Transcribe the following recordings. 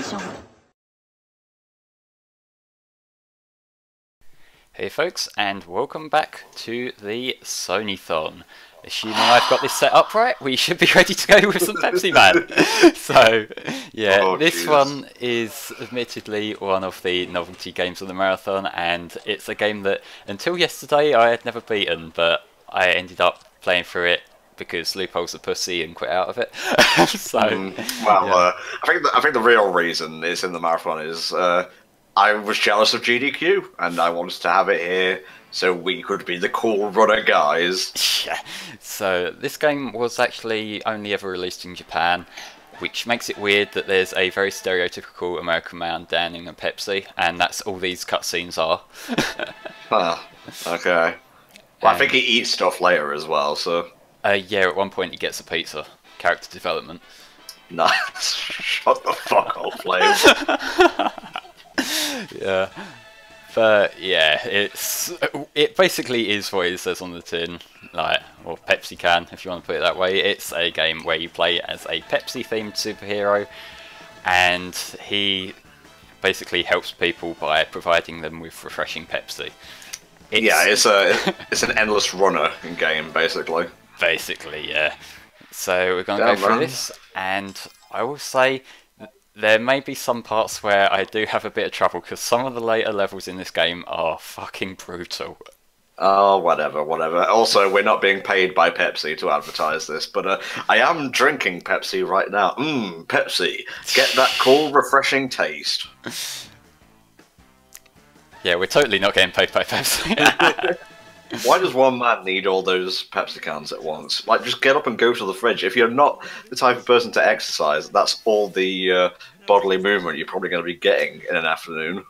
Playstation. Hey folks, and welcome back to the Sonython. Assuming I've got this set up right, we should be ready to go with some Pepsi Man. So, yeah, this one is admittedly one of the novelty games of the marathon, and it's a game that until yesterday I had never beaten, but I ended up playing through it because Loophole's a pussy and quit out of it. So, I think the real reason it's in the marathon is I was jealous of GDQ and I wanted to have it here so we could be the cool runner guys. Yeah. So this game was actually only ever released in Japan, which makes it weird that there's a very stereotypical American man downing a Pepsi, and that's all these cutscenes are. Huh. Okay. Well, I think he eats stuff later as well, so... yeah, at one point he gets a pizza. Character development. Nice. Shut the fuck up, Flame. Yeah. But yeah, it basically is what it says on the tin, like, or Pepsi can, if you want to put it that way. It's a game where you play as a Pepsi-themed superhero, and he basically helps people by providing them with refreshing Pepsi. It's an endless runner game, basically. Basically, yeah. So we're going to go through this, and I will say there may be some parts where I do have a bit of trouble, because some of the later levels in this game are fucking brutal. Oh, whatever. Also, we're not being paid by Pepsi to advertise this, but I am drinking Pepsi right now. Pepsi. Get that cool, refreshing taste. Yeah, we're totally not getting paid by Pepsi. Why does one man need all those Pepsi cans at once? Like, just get up and go to the fridge. If you're not the type of person to exercise, that's all the bodily movement you're probably going to be getting in an afternoon.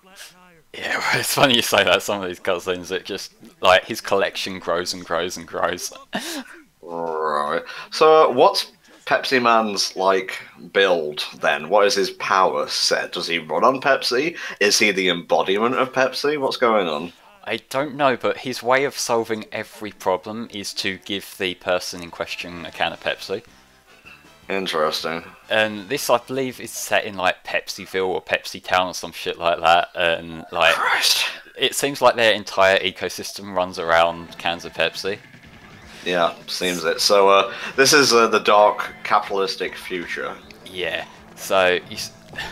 Yeah, well, it's funny you say that. Some of these cutscenes, it just, like, his collection grows and grows and grows. Right. So, what's Pepsi Man's, like, build, then? What is his power set? Does he run on Pepsi? Is he the embodiment of Pepsi? What's going on? I don't know, but his way of solving every problem is to give the person in question a can of Pepsi. Interesting. And this, I believe, is set in, like, Pepsiville or Pepsi Town or some shit like that. And, like, Christ. It seems like their entire ecosystem runs around cans of Pepsi. Yeah, seems it. So, this is the dark capitalistic future. Yeah. So,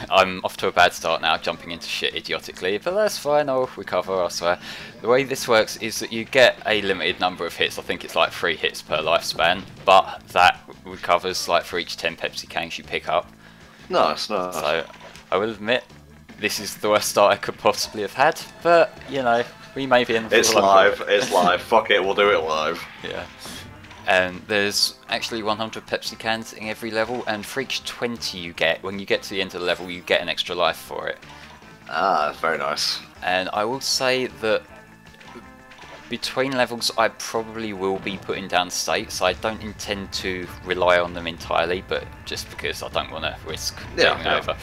I'm off to a bad start now, jumping into shit idiotically, but that's fine, I'll recover, I swear. The way this works is that you get a limited number of hits. I think it's like 3 hits per lifespan, but that recovers like for each 10 Pepsi cans you pick up. Nice. So, I will admit, this is the worst start I could possibly have had, but, you know, we may be in for It's live, fuck it, we'll do it live. Yeah. And there's actually 100 Pepsi cans in every level, and for each 20 you get, when you get to the end of the level, you get an extra life for it. Ah, very nice. And I will say that between levels I probably will be putting down states. I don't intend to rely on them entirely, but just because I don't want to risk getting over.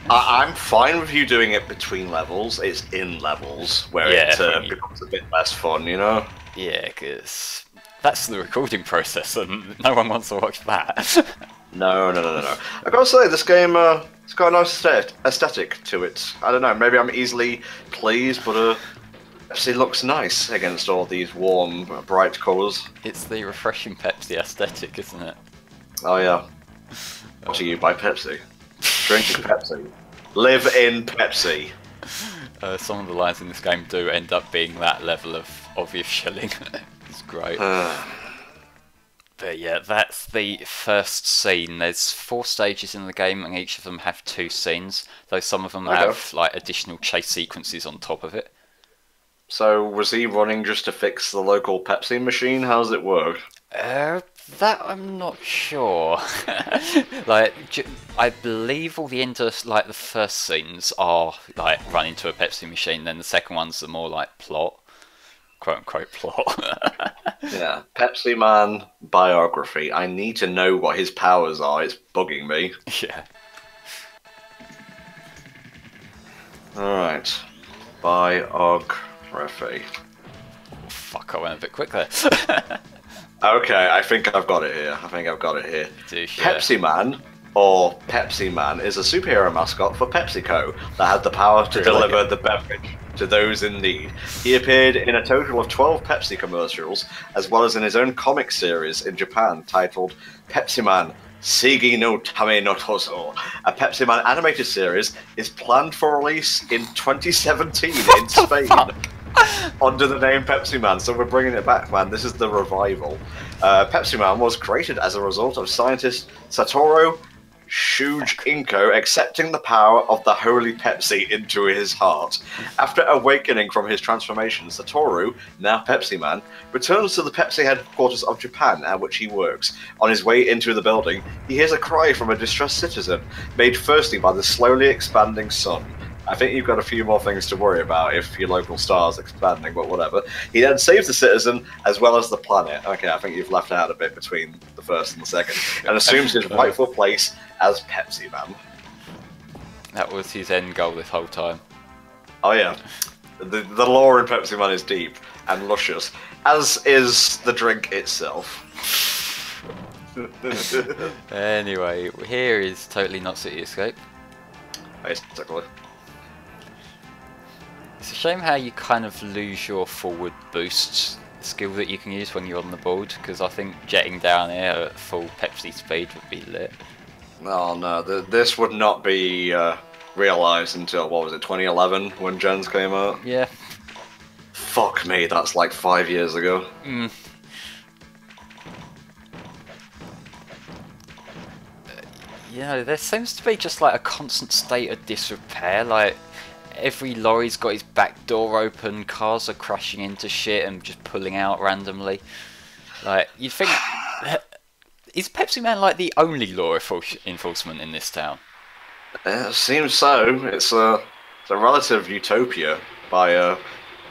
I'm fine with you doing it between levels. It's in levels where it becomes a bit less fun, you know? Yeah, because that's the recording process, and no one wants to watch that. No. I gotta say, this game, it's got a nice aesthetic to it. I don't know, maybe I'm easily pleased, but Pepsi looks nice against all these warm, bright colours. It's the refreshing Pepsi aesthetic, isn't it? Oh yeah. What are you, by Pepsi? Drinking Pepsi. Live in Pepsi. Some of the lines in this game do end up being that level of obvious shilling. It's great. But yeah, that's the first scene. There's 4 stages in the game, and each of them have 2 scenes, though some of them have like additional chase sequences on top of it. So was he running just to fix the local Pepsi machine? How does it work? That I'm not sure. Like, I believe all the like the first scenes are like run into a Pepsi machine, then the second one's the more like plot. Quote unquote plot. Yeah, Pepsi Man Biography. I need to know what his powers are, it's bugging me. Yeah. Alright. Biography. Oh, fuck, I went a bit quick there. Okay, I think I've got it here. Douche, Pepsi Man or Pepsi Man, is a superhero mascot for PepsiCo that had the power to deliver the beverage to those in need. He appeared in a total of 12 Pepsi commercials, as well as in his own comic series in Japan titled Pepsiman Sigi no Tame no Tozo. A Pepsi Man animated series is planned for release in 2017 in Spain under the name Pepsi Man. So we're bringing it back, man. This is the revival. Pepsi Man was created as a result of scientist Satoru Shujinko accepting the power of the holy Pepsi into his heart. After awakening from his transformation, Satoru, now Pepsi Man, returns to the Pepsi headquarters of Japan, at which he works. On his way into the building, he hears a cry from a distressed citizen, made firstly by the slowly expanding sun. I think you've got a few more things to worry about if your local star's expanding, but whatever. He then saves the citizen as well as the planet. Okay, I think you've left out a bit between the first and the second. And assumes his rightful place as Pepsi Man. That was his end goal this whole time. Oh yeah. The lore in Pepsi Man is deep and luscious, as is the drink itself. Anyway, here is Totally Not City Escape. Basically. It's a shame how you kind of lose your forward boost skill that you can use when you're on the board, because I think jetting down here at full Pepsi speed would be lit. Oh no, this would not be realised until, what was it, 2011 when Gens came out? Yeah. Fuck me, that's like 5 years ago. Yeah, there seems to be just like a constant state of disrepair, like every lorry's got his back door open, cars are crashing into shit and just pulling out randomly. Like, you'd think... Is Pepsi Man like the only law enforcement in this town? It seems so. It's a relative utopia by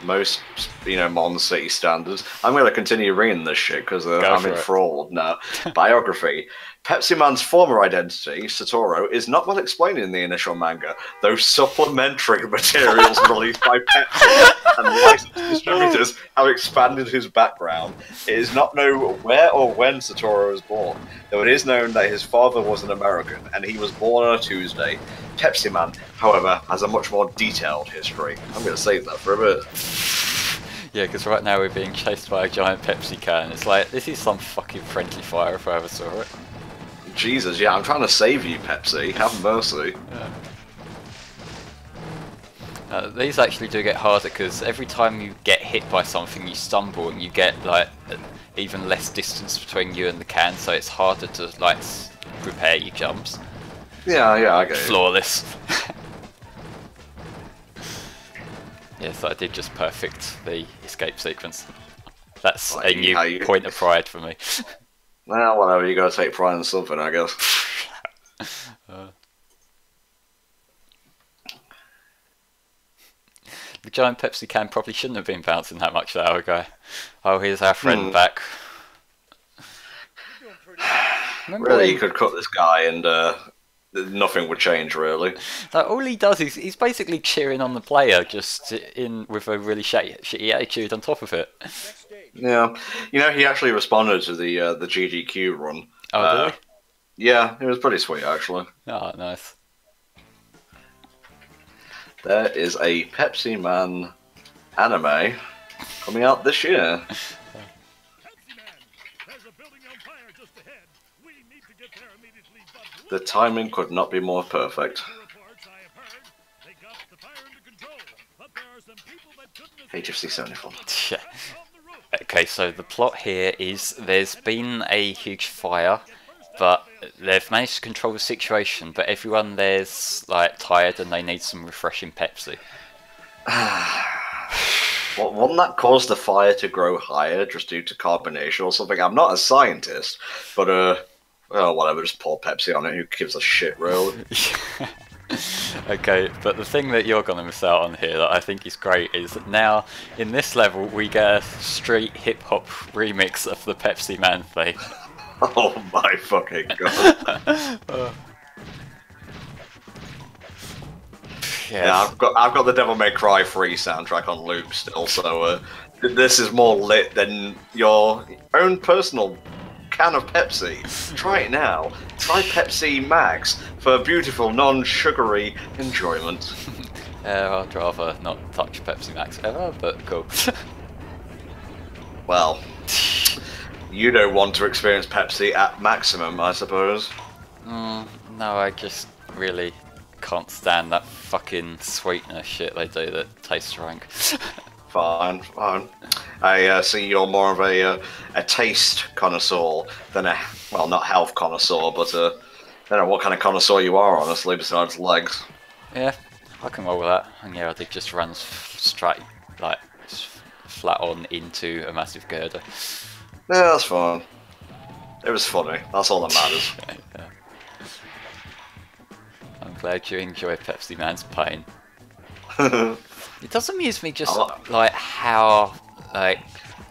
most, modern city standards. I'm going to continue reading this shit because I'm enthralled now. Biography. Pepsi Man's former identity, Satoru, is not well explained in the initial manga, though supplementary materials released by Pepsi and licensed distributors have expanded his background. It is not known where or when Satoru was born, though it is known that his father was an American and he was born on a Tuesday. Pepsi Man, however, has a much more detailed history. I'm going to save that for a bit. Yeah, because right now we're being chased by a giant Pepsi can. It's like, this is some fucking friendly fire if I ever saw it. Jesus, yeah, I'm trying to save you, Pepsi. Have mercy. Yeah. These actually do get harder because every time you get hit by something, you stumble and you get like even less distance between you and the can, so it's harder to like prepare your jumps. Yeah, I get it. Flawless. Yes, I did just perfect the escape sequence. That's a new point of pride for me. Well, whatever, you gotta take pride in something, I guess. The giant Pepsi can probably shouldn't have been bouncing that much that hour ago. Oh, here's our friend back. Really, you could cut this guy and nothing would change, really. Like, all he does is he's basically cheering on the player, just with a really shitty attitude on top of it. Yeah, he actually responded to the GGQ run. Oh, did he? Yeah, it was pretty sweet, actually. Oh, nice. There is a Pepsi Man anime coming out this year. The timing could not be more perfect. HFC Sonython. Yeah. Okay, so the plot here is there's been a huge fire, but they've managed to control the situation, but everyone there's like tired and they need some refreshing Pepsi. Well, wouldn't that cause the fire to grow higher just due to carbonation or something? I'm not a scientist, but well, whatever, just pour Pepsi on it, who gives a shit, really? Okay, but the thing that you're going to miss out on here that I think is great is that now, in this level, we get a street hip-hop remix of the Pepsi Man theme. Oh my fucking god. Yeah, I've got the Devil May Cry 3 soundtrack on loop still, so this is more lit than your own personal can of Pepsi. Try it now. Try Pepsi Max for beautiful, non-sugary enjoyment. Yeah, I'd rather not touch Pepsi Max ever, but cool. Well, you don't want to experience Pepsi at maximum, I suppose. No, I just really can't stand that fucking sweetener shit they do that tastes rank. Fine, fine. I see you're more of a taste connoisseur than a, well, not health connoisseur, but I don't know what kind of connoisseur you are, honestly, besides legs. Yeah, I can roll with that. And yeah, I did just run straight, like, flat on into a massive girder. Yeah, that's fine. It was funny. That's all that matters. Yeah. I'm glad you enjoy Pepsi Man's pain. It does amuse me just like how like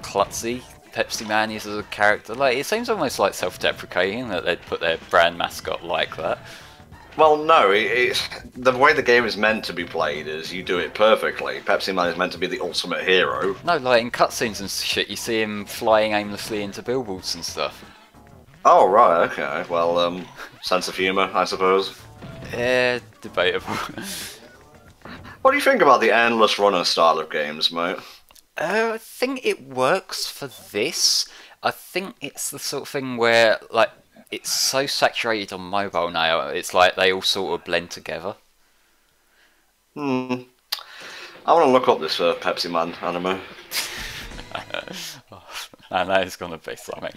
klutzy Pepsi Man is as a character. Like it seems almost like self-deprecating that they'd put their brand mascot like that. Well, no, the way the game is meant to be played is you do it perfectly. Pepsi Man is meant to be the ultimate hero. No, like in cutscenes and shit, you see him flying aimlessly into billboards and stuff. Oh right, okay. Well, sense of humour, I suppose. Yeah, debatable. What do you think about the endless runner style of games, mate? I think it works for this. I think it's the sort of thing where, like, it's so saturated on mobile now, it's like they all sort of blend together. I want to look up this Pepsi Man anime. I know it's going to be something.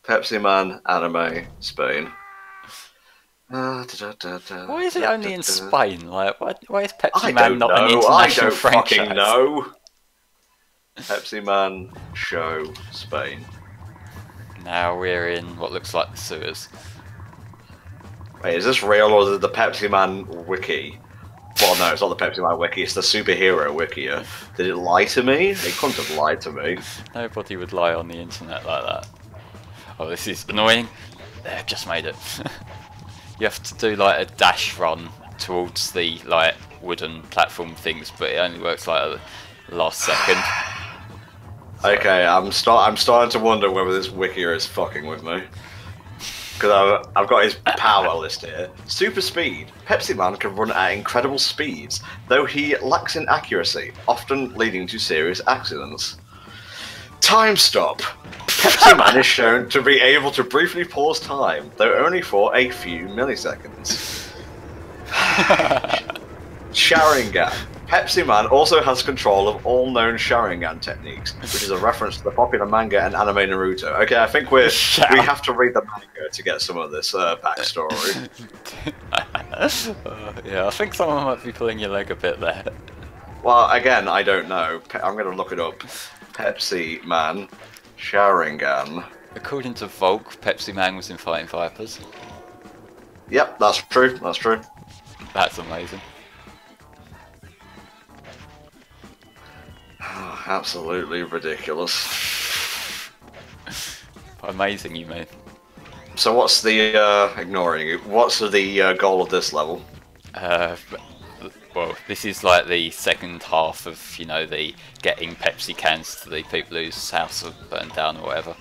Pepsi Man anime, Spain. Why is it only in Spain? Like, why is Pepsi Man not an international I don't franchise? fucking know. Pepsi Man show Spain. Now we're in what looks like the sewers. Wait, is this real or is it the Pepsi Man wiki? Well, no, it's not the Pepsi Man wiki. It's the superhero wiki. Did it lie to me? It couldn't have lied to me. Nobody would lie on the internet like that. Oh, this is annoying. There, just made it. You have to do like a dash run towards the like wooden platform things, but it only works like at the last second. Okay, I'm starting to wonder whether this wiki is fucking with me. Because I've got his power list here. Super speed. Pepsi Man can run at incredible speeds, though he lacks in accuracy, often leading to serious accidents. Time stop. Pepsi Man is shown to be able to briefly pause time, though only for a few milliseconds. Sharingan. Pepsi Man also has control of all known Sharingan techniques, which is a reference to the popular manga and anime Naruto. Okay, I think we have to read the manga to get some of this backstory. Yeah, I think someone might be pulling your leg a bit there. Well, again, I don't know. I'm going to look it up. Pepsi Man Sharingan. According to Volk, Pepsi Man was in Fighting Vipers. Yep, that's true. That's true. That's amazing. Absolutely ridiculous. Amazing, you mean? So what's the, ignoring you, what's the goal of this level? Well, this is like the second half of, you know, the getting Pepsi cans to the people whose house have burned down or whatever.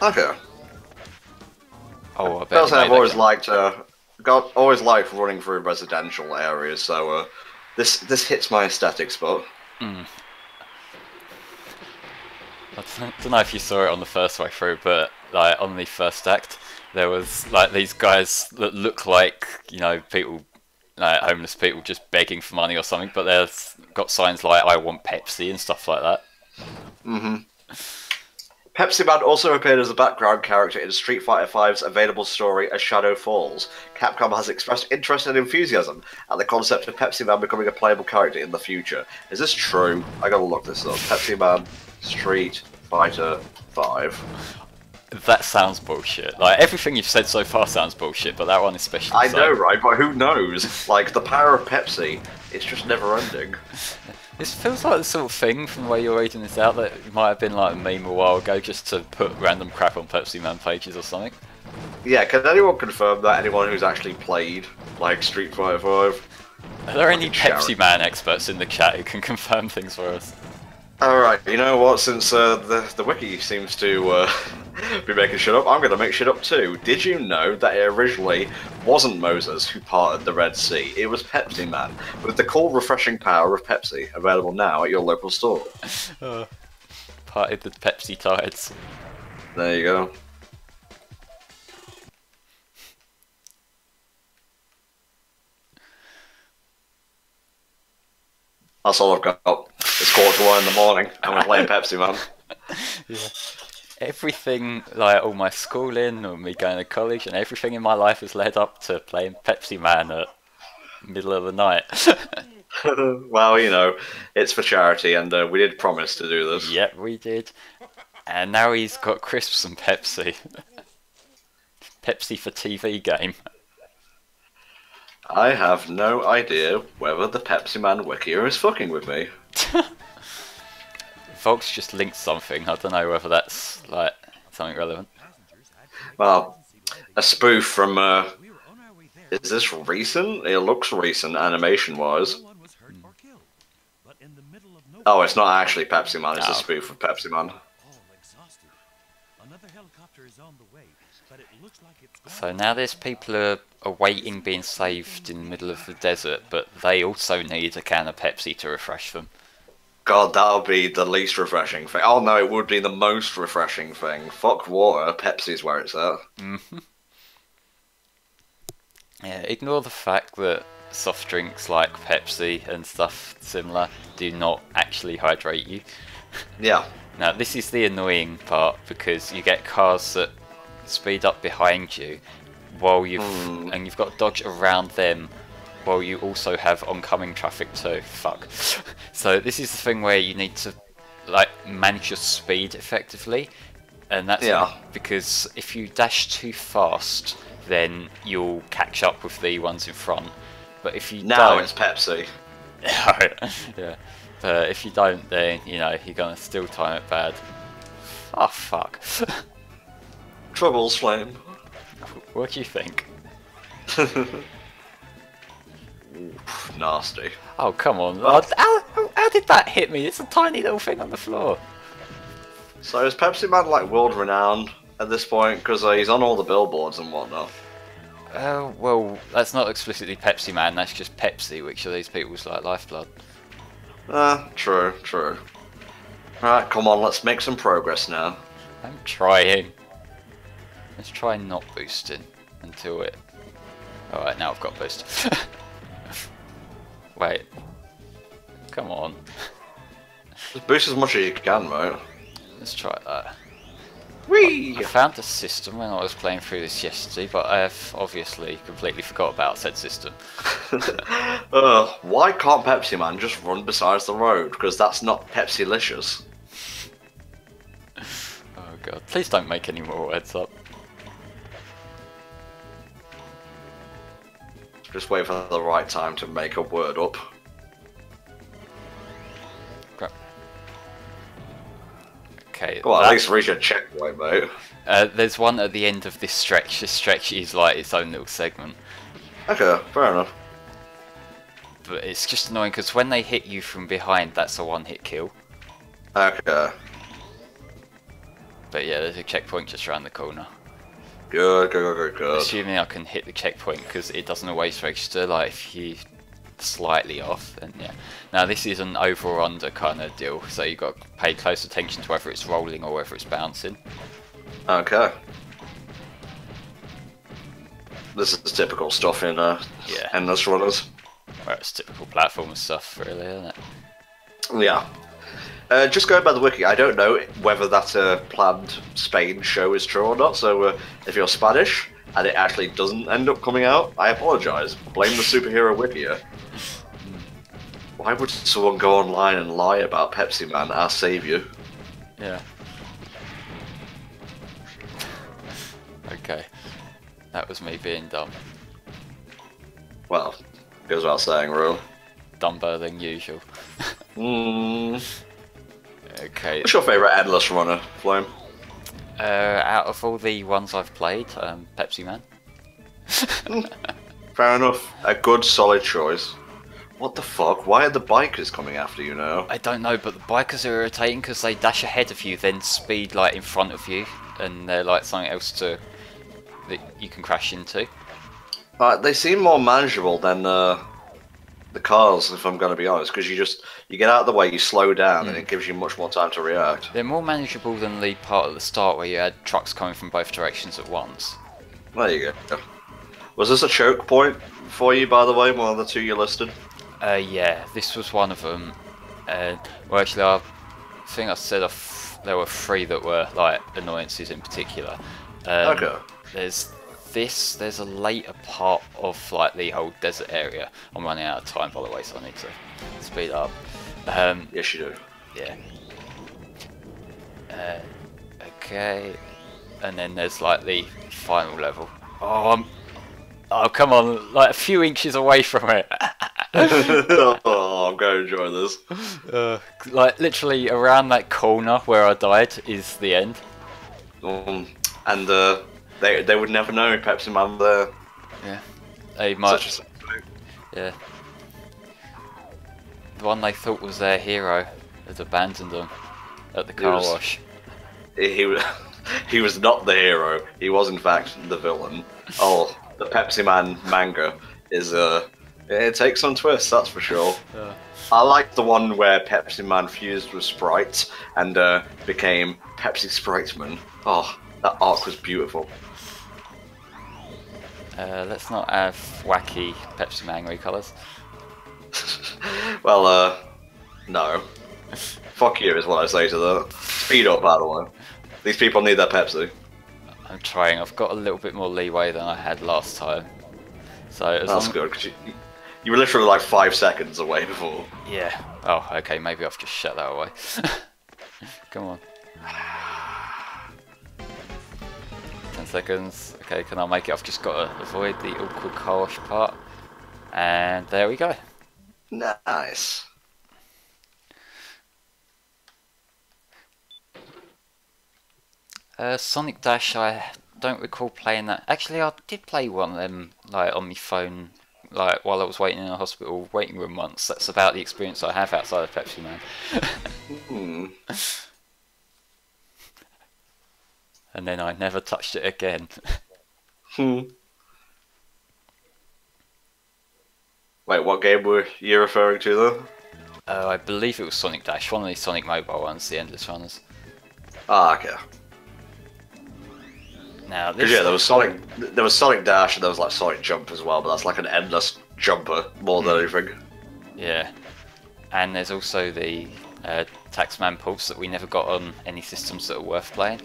Okay. Oh, I bet I've always liked, always liked running through residential areas, so this hits my aesthetic spot. I don't know if you saw it on the first way through, but like on the first act, there was like these guys that look like, you know, people, like homeless people just begging for money or something, but they've got signs like "I want Pepsi" and stuff like that. Pepsi Man also appeared as a background character in Street Fighter V's available story A Shadow Falls. Capcom has expressed interest and enthusiasm at the concept of Pepsi Man becoming a playable character in the future. Is this true? I gotta look this up. Pepsi Man Street Fighter 5. That sounds bullshit. Like everything you've said so far sounds bullshit, but that one especially. I know, right? But who knows? Like the power of Pepsi, it's just never ending. This feels like the sort of thing, from the way you're reading this out, that it might have been like a meme a while ago just to put random crap on Pepsi Man pages or something. Yeah, can anyone confirm that? Anyone who's actually played like Street Fighter 5? Are there any Pepsi Man experts in the chat who can confirm things for us? Alright, you know what, since the wiki seems to be making shit up. I'm going to make shit up too. Did you know that it originally wasn't Moses who parted the Red Sea? It was Pepsi Man, with the cool, refreshing power of Pepsi, available now at your local store. Parted the Pepsi tides. There you go. That's all I've got. It's 1:45 in the morning, and we're playing Pepsi Man. Yeah. Everything, like all my schooling or me going to college, and everything in my life has led up to playing Pepsi Man at middle of the night. Well, you know, it's for charity, and we did promise to do this. Yep, we did. And now he's got crisps and Pepsi. Pepsi for TV game. I have no idea whether the Pepsi Man wiki is fucking with me. Volks just linked something. I don't know whether that's like something relevant. Well, a spoof from. Is this recent? It looks recent, animation-wise. Oh, it's not actually Pepsi Man. It's a spoof of Pepsi Man. So now there's people are awaiting being saved in the middle of the desert, but they also need a can of Pepsi to refresh them. God, that would be the least refreshing thing. Oh no, it would be the most refreshing thing. Fuck water, Pepsi's where it's at. Yeah, ignore the fact that soft drinks like Pepsi and stuff similar do not actually hydrate you. Yeah. Now this is the annoying part, because you get cars that speed up behind you while and you've got to dodge around them while you also have oncoming traffic too. Fuck. So this is the thing where you need to like manage your speed effectively, and that's because if you dash too fast then you'll catch up with the ones in front, but if you don't, it's Pepsi. Yeah, but if you don't, then you know you're gonna still time it bad. Oh fuck. Troubles, Flame. What do you think? Oof, nasty. Oh come on! How did that hit me? It's a tiny little thing on the floor. So is Pepsi Man like world renowned at this point? Because he's on all the billboards and whatnot. Well, that's not explicitly Pepsi Man. That's just Pepsi, which are these people's like lifeblood. True. Alright, come on, let's make some progress now. I'm trying. Let's try not boosting until it... Alright, now I've got boost. Wait. Come on. Just boost as much as you can, mate. Let's try that. Whee! I found a system when I was playing through this yesterday, but I have obviously completely forgot about said system. Why can't Pepsi Man just run beside the road? Because that's not Pepsi-licious. Oh god, please don't make any more words up. Just wait for the right time to make a word up. Crap. Okay. Well, at least reach a checkpoint, mate. There's one at the end of this stretch. This stretch is like its own little segment. Okay, fair enough. But it's just annoying because when they hit you from behind, that's a one-hit kill. Okay. But yeah, there's a checkpoint just around the corner. Good. Assuming I can hit the checkpoint because it doesn't always register, like if you slightly off, then yeah. Now this is an over or under kind of deal, so you've got to pay close attention to whether it's rolling or whether it's bouncing. Okay. This is typical stuff in endless runners. Well, it's typical platformer stuff, really, isn't it? Yeah. Just going by the wiki, I don't know whether that planned Spain show is true or not, so if you're Spanish and it actually doesn't end up coming out, I apologise. Blame the superhero wiki here. Why would someone go online and lie about Pepsi Man, our saviour? Yeah. Okay. That was me being dumb. Well, goes without saying, really. Dumber than usual. Okay. What's your favourite endless runner, Flame? Out of all the ones I've played, Pepsi Man. Fair enough. A good, solid choice. What the fuck? Why are the bikers coming after you now? I don't know, but the bikers are irritating because they dash ahead of you, then speed like in front of you, and they're like something else that you can crash into. They seem more manageable than the cars, if I'm going to be honest, because you get out of the way, you slow down, and it gives you much more time to react. They're more manageable than the part at the start where you had trucks coming from both directions at once. There you go. Was this a choke point for you, by the way, one of the two you listed? Yeah, this was one of them. Well, actually, I think I said there were 3 that were like annoyances in particular. Okay. There's a later part of like the whole desert area. I'm running out of time, by the way, so I need to speed up. Yes, you do. Yeah. Okay. And then there's like the final level. Oh, come on, like a few inches away from it. Oh, I'm going to enjoy this. Like literally around that corner where I died is the end. And they would never know Pepsi Man there. Yeah, they might. Yeah, the one they thought was their hero has abandoned them at the car wash. He was not the hero. He was in fact the villain. Oh, the Pepsi Man manga is it takes some twists, that's for sure. I like the one where Pepsi Man fused with Sprite and became Pepsi Spriteman. Oh, that arc was beautiful. Let's not have wacky Pepsi Man recolours. Well, no. Fuck you is what I say to that. Speed up, by the way. These people need their Pepsi. I'm trying. I've got a little bit more leeway than I had last time. So that's good, because you were literally like 5 seconds away before. Yeah. Oh, okay. Maybe I've just shut that away. Come on. 10 seconds. Okay, can I make it? I've just got to avoid the awkward car wash part. And there we go. Nice. Sonic Dash, I don't recall playing that. Actually, I did play one of them like on my phone, like while I was waiting in a hospital waiting room once. That's about the experience I have outside of Pepsi Man. And then I never touched it again. Wait, what game were you referring to though? I believe it was Sonic Dash, one of the Sonic Mobile ones, the Endless Runners. Ah, okay. Now this yeah, there was Sonic Dash and there was like Sonic Jump as well, but that's like an endless jumper more than anything. Yeah, and there's also the Taxman Pulse that we never got on any systems that are worth playing.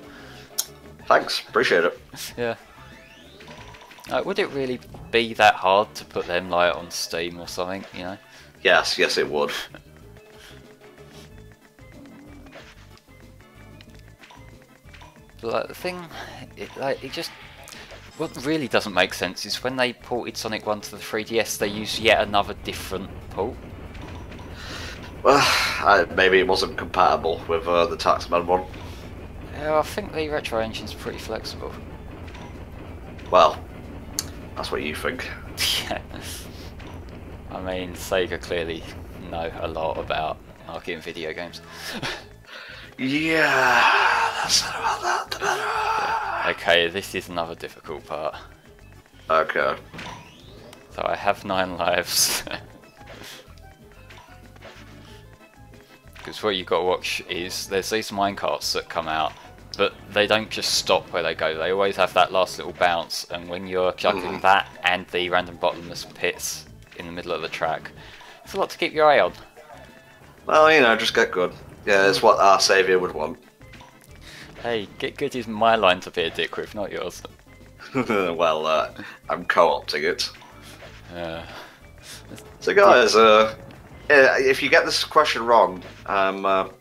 Thanks, appreciate it. Yeah. Would it really be that hard to put them like on Steam or something? You know? Yes, it would. But like the thing, what really doesn't make sense is when they ported Sonic 1 to the 3DS, they used yet another different port. Well, maybe it wasn't compatible with the Taxman one. Yeah, I think the retro engine's pretty flexible. Well, that's what you think. Yeah. I mean, Sega clearly know a lot about marketing video games. Yeah, that's not about that, the better. Yeah. Okay, this is another difficult part. Okay. So I have 9 lives. Because what you've got to watch is there's these minecarts that come out, but they don't just stop where they go. They always have that last little bounce, and when you're juggling that and the random bottomless pits in the middle of the track, it's a lot to keep your eye on. Well, you know, just get good. Yeah, it's what our saviour would want. Hey, get good is my line to be a dick with, not yours. Well, I'm co-opting it. So guys, if you get this question wrong, I'm going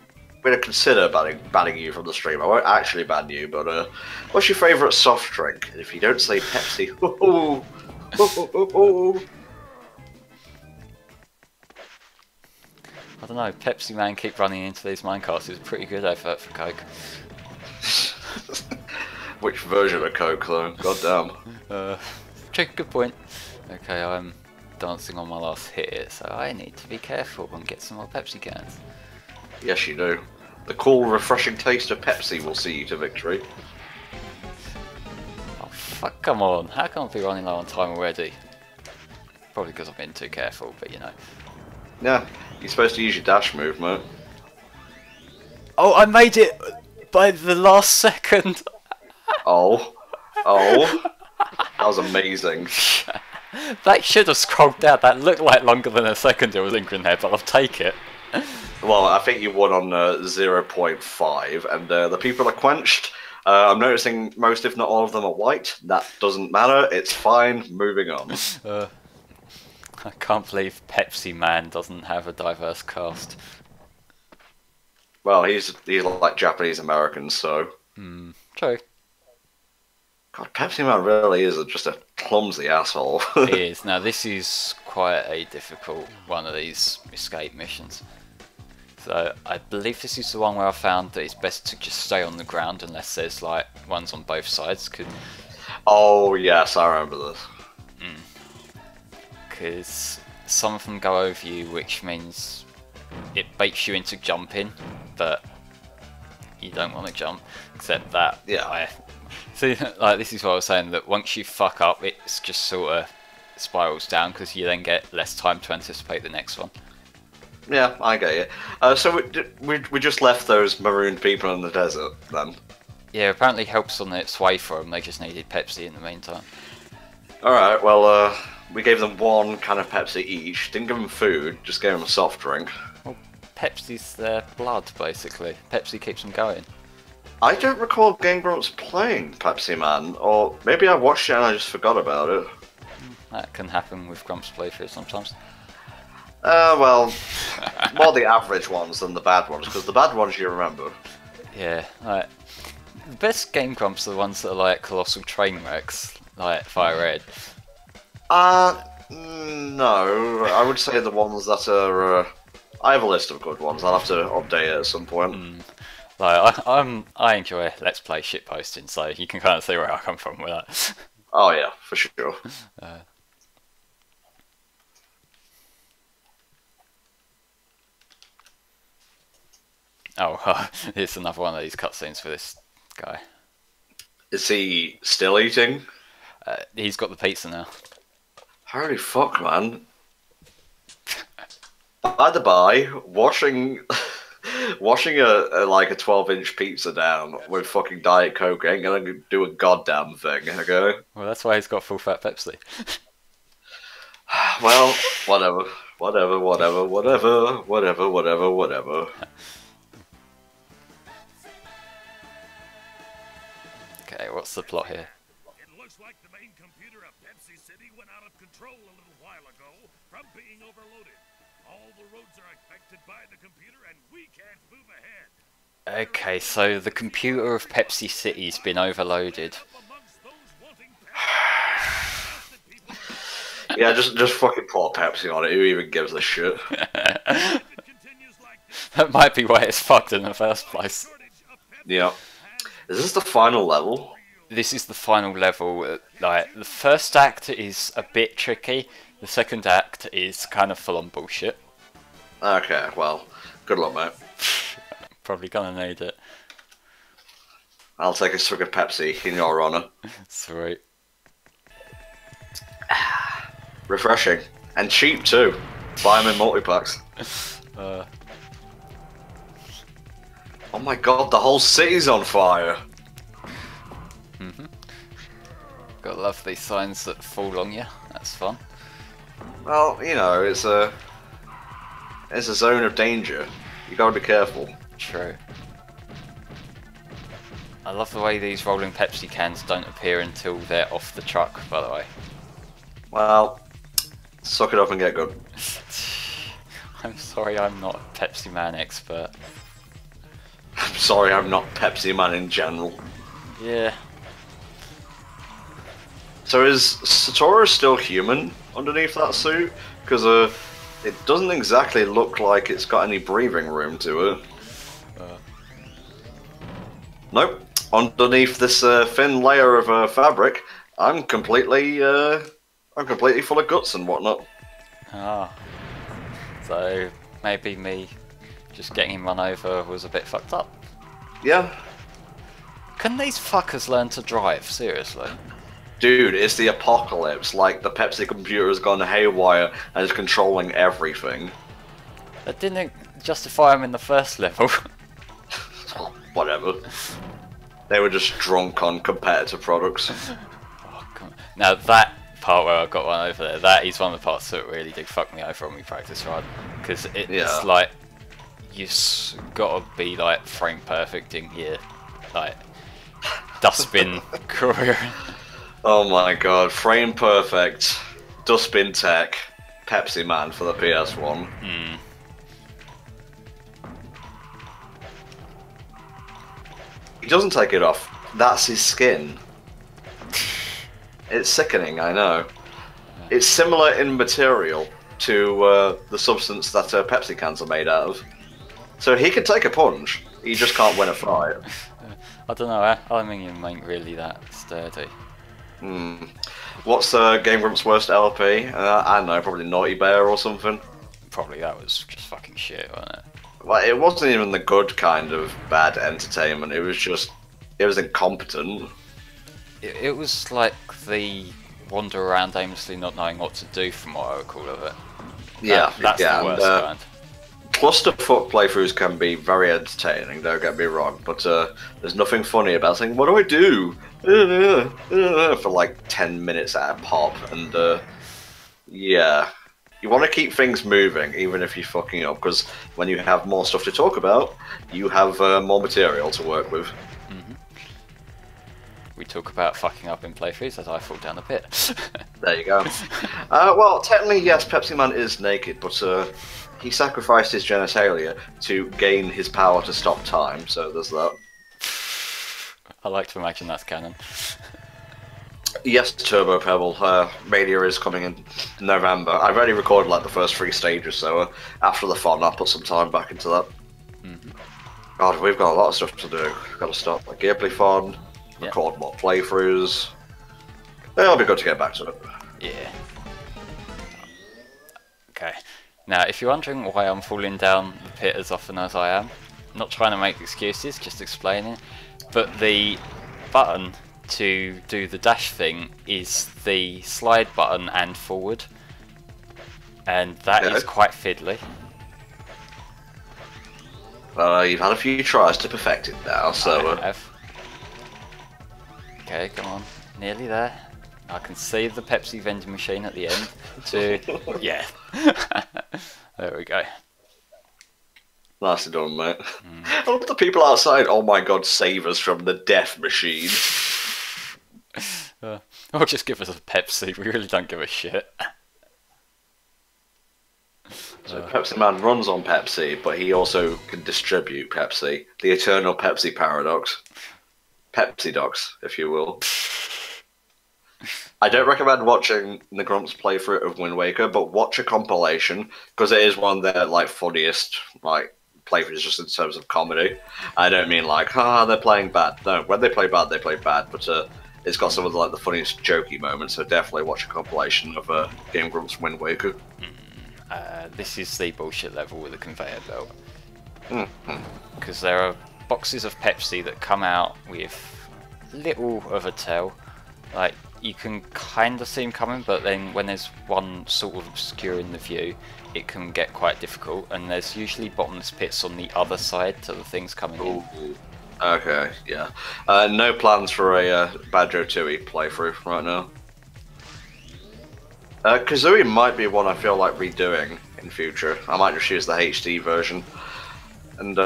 to consider banning you from the stream. I won't actually ban you, but what's your favourite soft drink? And if you don't say Pepsi, I don't know, Pepsi Man keep running into these minecarts is a pretty good effort for Coke. Which version of Coke though? God damn. Check, good point. Okay, I'm dancing on my last hit, so I need to be careful and get some more Pepsi cans. Yes, you do. The cool, refreshing taste of Pepsi will see you to victory. Oh, fuck, come on. How come I be running low on time already? Probably because I've been too careful, but you know. Yeah, you're supposed to use your dash move, mate. Oh, I made it by the last second. Oh. That was amazing. That should have scrolled down. That looked like longer than a second it was lingering there, but I'll take it. Well, I think you won on 0.5, and the people are quenched. I'm noticing most, if not all of them, are white. That doesn't matter. It's fine. Moving on. I can't believe Pepsi Man doesn't have a diverse cast. Well, he's like Japanese American, so. True. God, Pepsi Man really is just a clumsy asshole. He is. Now, this is quite a difficult one of these escape missions. So, I believe this is the one where I found that it's best to just stay on the ground unless there's like ones on both sides. Oh, yes, I remember this. Because some of them go over you, which means it baits you into jumping, but you don't want to jump. Except that, see, like this is what I was saying, that once you fuck up, it's just sort of spirals down because you then get less time to anticipate the next one. Yeah, I get you. So we just left those marooned people in the desert then. Yeah, apparently help's on its way for them. They just needed Pepsi in the meantime. All right, well, we gave them one can of Pepsi each. Didn't give them food, just gave them a soft drink. Well, Pepsi's their blood, basically. Pepsi keeps them going. I don't recall Game Grumps playing Pepsi Man, or maybe I watched it and I just forgot about it. That can happen with Grumps playthroughs sometimes. Well, more the average ones than the bad ones, because the bad ones you remember. Yeah, like, the best Game Grumps are the ones that are like colossal train wrecks, like Fire Red. No, I would say the ones that are, I have a list of good ones, I'll have to update it at some point. Like, I enjoy Let's Play shitposting, so you can kind of see where I come from with that. Oh yeah, for sure. It's another one of these cutscenes for this guy. Is he still eating? He's got the pizza now. Holy fuck, man. By the by, washing a like a 12-inch pizza down with fucking Diet Coke ain't gonna do a goddamn thing, okay? Well, that's why he's got full fat Pepsi. Well, whatever. Okay, what's the plot here? It looks like the main computer of Pepsi City went out of control a little while ago from being overloaded. All the roads are affected by the computer and we can't move ahead. Okay, so the computer of Pepsi City's been overloaded. Yeah, just fucking pour Pepsi on it. Who even gives a shit? That might be why it's fucked in the first place. Yeah. Is this the final level? This is the final level. Like, the first act is a bit tricky. The second act is kind of full-on bullshit. Okay, well, good luck, mate. Probably gonna need it. I'll take a swig of Pepsi in your honour. Sweet. Refreshing. And cheap, too. Buy them in multi-packs. Oh my god, the whole city's on fire! Gotta love these signs that fall on you. That's fun. Well, you know, it's a zone of danger. You gotta be careful. True. I love the way these rolling Pepsi cans don't appear until they're off the truck, by the way. Well, suck it up and get good. I'm sorry I'm not a Pepsi Man expert. I'm sorry I'm not Pepsi Man in general. Yeah. So is Satoru still human underneath that suit? Because it doesn't exactly look like it's got any breathing room to it. Nope. Underneath this thin layer of fabric, I'm completely full of guts and whatnot. Ah. So maybe me just getting him run over was a bit fucked up. Yeah. Can these fuckers learn to drive? Seriously? Dude, it's the apocalypse. Like, the Pepsi computer has gone haywire and is controlling everything. That didn't justify him in the first level. Whatever. They were just drunk on competitor products. Oh, God. Now that part where I got one over there, that is one of the parts that really did fuck me over on my practice run. Because it's like, you've got to be like frame perfect in here. Like, dustbin career. Oh my god, frame perfect, dustbin tech, Pepsi Man for the PS1. He doesn't take it off, that's his skin. It's sickening, I know. It's similar in material to the substance that Pepsi cans are made out of. So he can take a punch, he just can't win a fight. I don't know, aluminium ain't really that sturdy. What's Game Grump's worst LP? I don't know, probably Naughty Bear or something. Probably that was just fucking shit, wasn't it? Well, it wasn't even the good kind of bad entertainment, it was just, it was incompetent. It was like the wander around aimlessly not knowing what to do from what I recall of it. That's the worst kind. Clusterfuck playthroughs can be very entertaining, don't get me wrong, but there's nothing funny about saying, what do I do? For like 10 minutes at a pop, and yeah. You want to keep things moving, even if you're fucking up, because when you have more stuff to talk about, you have more material to work with. We talk about fucking up in playthroughs as I fall down a pit. There you go. Well, technically, yes, Pepsi Man is naked, but he sacrificed his genitalia to gain his power to stop time, so there's that. I like to imagine that's canon. Yes, Turbo Pebble. Mania is coming in November. I've already recorded like the first 3 stages, so after the fun, I'll put some time back into that. God, we've got a lot of stuff to do. We've got to start like Gameplay Fun, record more playthroughs. It'll be good to get back to it. Yeah. Okay. Now, if you're wondering why I'm falling down the pit as often as I am, not trying to make excuses, just explaining, but the button to do the dash thing is the slide button and forward, and that is quite fiddly. You've had a few tries to perfect it now, so... I have. Okay, come on, nearly there. I can see the Pepsi vending machine at the end. Yeah. There we go. Nicely done, mate. I love the people outside. Oh my god, save us from the death machine. Or just give us a Pepsi. We really don't give a shit. So Pepsi Man runs on Pepsi, but he also can distribute Pepsi. The eternal Pepsi paradox. Pepsi docs, if you will. I don't recommend watching the Grumps playthrough of Wind Waker, but watch a compilation, because it is one of their like funniest like playthroughs just in terms of comedy. I don't mean like, they're playing bad. No, when they play bad, but it's got some of the, like the funniest jokey moments, so definitely watch a compilation of Game Grumps Wind Waker. This is the bullshit level with the conveyor belt. Because there are boxes of Pepsi that come out with little of a tail. Like, you can kind of see them coming, but then when there's one sort of obscuring the view, it can get quite difficult, and there's usually bottomless pits on the other side to the things coming in. Okay, yeah. No plans for a Banjo-Tooie playthrough right now. Kazooie might be one I feel like redoing in future. I might just use the HD version. And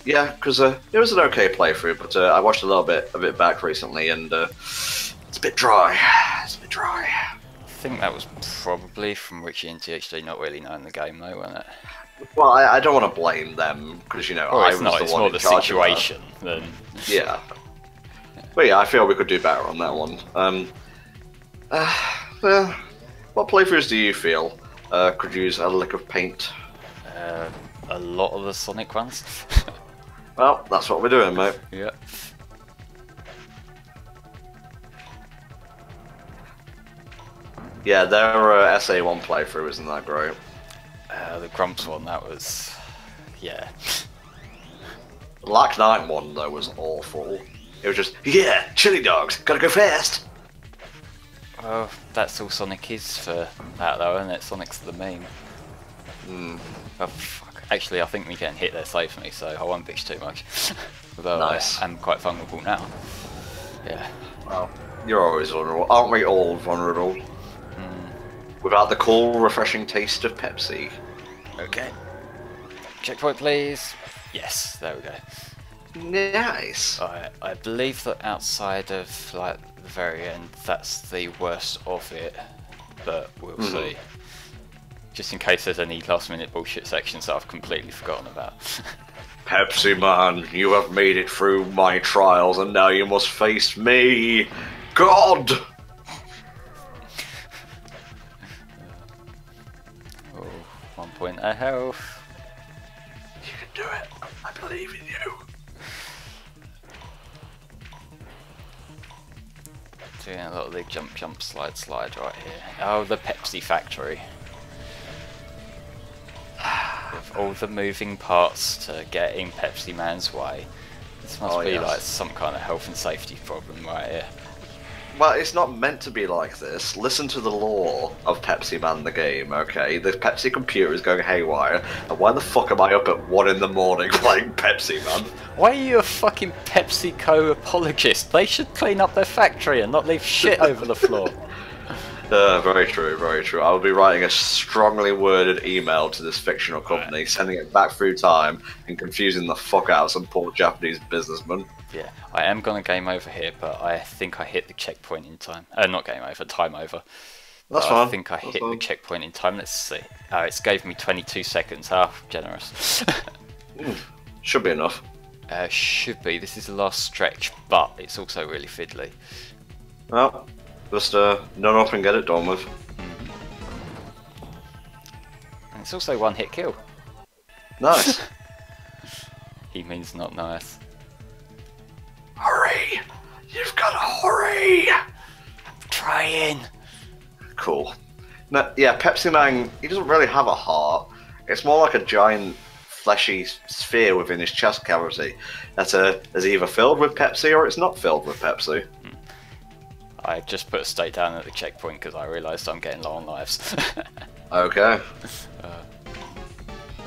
yeah, because it was an okay playthrough, but I watched a little bit of it back recently, and it's a bit dry. It's a bit dry. I think that was probably from Richie and THD not really knowing the game, though, wasn't it? Well, I don't want to blame them, because, you know, I was the one in charge. It's more the situation than... Yeah. But yeah, I feel we could do better on that one. What playthroughs do you feel could use a lick of paint? A lot of the Sonic ones. Well, that's what we're doing, mate. Yeah. Yeah, their SA1 playthrough isn't that great. The Grumps one, that was... yeah. Black Knight one, though, was awful. It was just, yeah, chili dogs, gotta go fast! Well, that's all Sonic is for that though, isn't it? Sonic's the meme. Oh, fuck. Actually, I think we're getting hit there safe for me, so I won't bitch too much. Although nice. I am quite vulnerable now. Yeah. Well, you're always vulnerable. Aren't we all vulnerable? Without the cool, refreshing taste of Pepsi. Okay. Checkpoint, please. Yes, there we go. Nice. I believe that outside of like the very end, that's the worst of it, but we'll see. Just in case there's any last-minute bullshit sections that I've completely forgotten about. Pepsi Man, you have made it through my trials, and now you must face me, God. Oh, 1 point of health. You can do it. I believe in you. Doing a lot of the jump, slide right here. Oh, the Pepsi factory. With all the moving parts to get in Pepsi Man's way. This must be like some kind of health and safety problem right here. Well, it's not meant to be like this. Listen to the lore of Pepsi Man the game, okay? The Pepsi computer is going haywire, and why the fuck am I up at 1 in the morning playing Pepsi Man? Why are you a fucking PepsiCo apologist? They should clean up their factory and not leave shit over the floor. Very true, very true. I'll be writing a strongly worded email to this fictional company, sending it back through time and confusing the fuck out of some poor Japanese businessman. Yeah, I am going to game over here, but I think I hit the checkpoint in time. Not game over, time over. That's fine. I think I hit the checkpoint in time. Let's see. Oh, it's gave me 22 seconds. How generous. Should be enough. Should be. This is the last stretch, but it's also really fiddly. Well, just none up and get it done with. And it's also one hit kill. Nice. He means not nice. Hurry! You've got to hurry! I'm trying. Cool. Now, yeah, Pepsi Man, he doesn't really have a heart. It's more like a giant fleshy sphere within his chest cavity that is either filled with Pepsi or it's not filled with Pepsi. I just put a state down at the checkpoint because I realised I'm getting low on lives. Okay.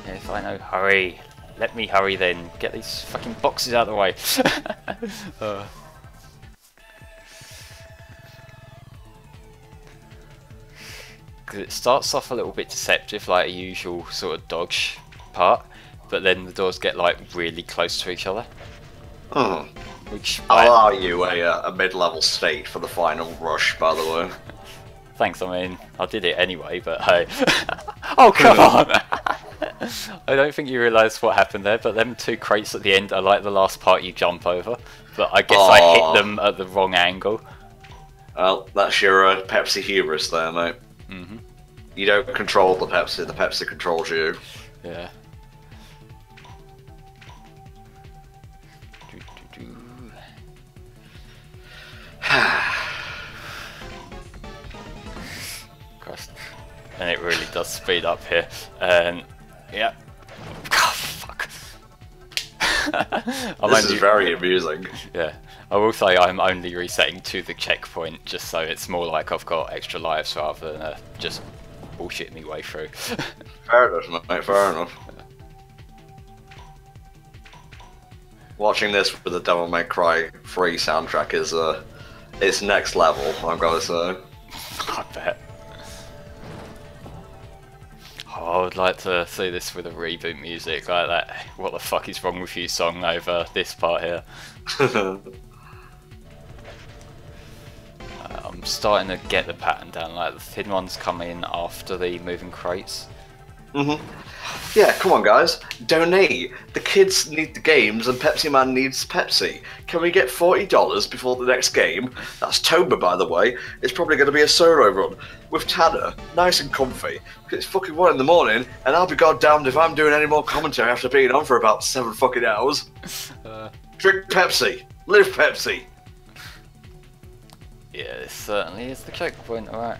Yes, I know. Hurry. Let me hurry then. Get these fucking boxes out of the way. Because it starts off a little bit deceptive, like a usual sort of dodge part, but then the doors get like really close to each other. Which I'll allow you a mid-level state for the final rush, by the way. Thanks, I mean, I did it anyway, but hey. Oh, come on! I don't think you realised what happened there, but them two crates at the end are like the last part you jump over. But I guess I hit them at the wrong angle. Well, that's your Pepsi hubris there, mate. You don't control the Pepsi controls you. Yeah. Christ. And it really does speed up here. And yeah. Oh, fuck. This is very amusing. Yeah. I will say I'm only resetting to the checkpoint just so it's more like I've got extra lives rather than just bullshit me way through. Fair enough, mate, fair enough. Watching this with the Devil May Cry 3 soundtrack is it's next level, I've got to say. I bet. Oh, I would like to see this with a reboot music like that. What the fuck is wrong with you song over this part here. I'm starting to get the pattern down, like the thin ones come in after the moving crates. Yeah, come on guys, donate. The kids need the games and Pepsi Man needs Pepsi. Can we get $40 before the next game? That's Toba, by the way. It's probably going to be a solo run with Tanner, nice and comfy. It's fucking 1 in the morning, and I'll be goddamned if I'm doing any more commentary after being on for about 7 fucking hours. Drink Pepsi, live Pepsi. Yeah, this certainly is the checkpoint, alright.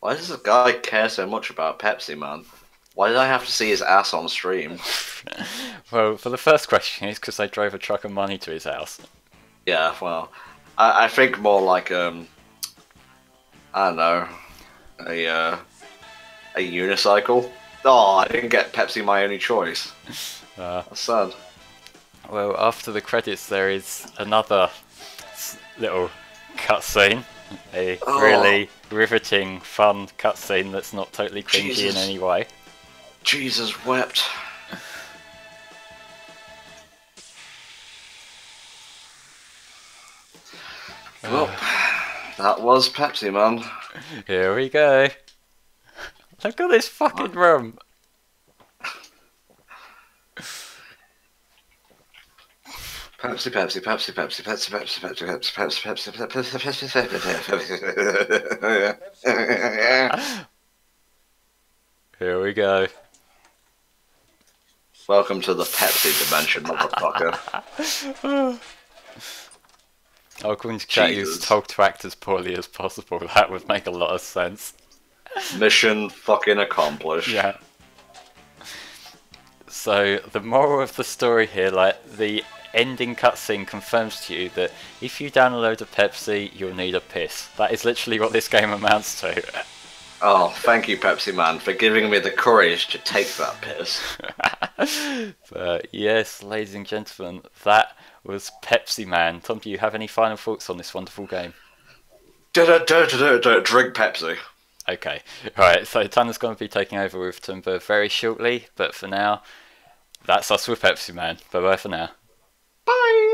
Why does this guy care so much about Pepsi Man? Why did I have to see his ass on stream? Well, for the first question, it's because I drove a truck of money to his house. Yeah, well, I think more like I don't know, a unicycle. Oh, I didn't get Pepsi my only choice. That's sad. Well, after the credits, there is another little cutscene. A really riveting, fun cutscene that's not totally cringy in any way. Jesus wept. Well, that was Pepsi Man. Here we go. Look at this fucking room. Pepsi, Pepsi, Pepsi, Pepsi, Pepsi, Pepsi, Pepsi, Pepsi, Pepsi, Pepsi, Pepsi, Pepsi. Here we go. Welcome to the Pepsi dimension, motherfucker. According to chat, he was told to act as poorly as possible. That would make a lot of sense. Mission fucking accomplished. Yeah. So, the moral of the story here, like, the ending cutscene confirms to you that if you download a Pepsi, you'll need a piss. That is literally what this game amounts to. Oh, thank you, Pepsi Man, for giving me the courage to take that piss. But yes, ladies and gentlemen, that was Pepsi Man. Tom, do you have any final thoughts on this wonderful game? Drink Pepsi. Okay, alright, so Tanner's going to be taking over with Timber very shortly, but for now, that's us with Pepsi Man. Bye bye for now. Bye!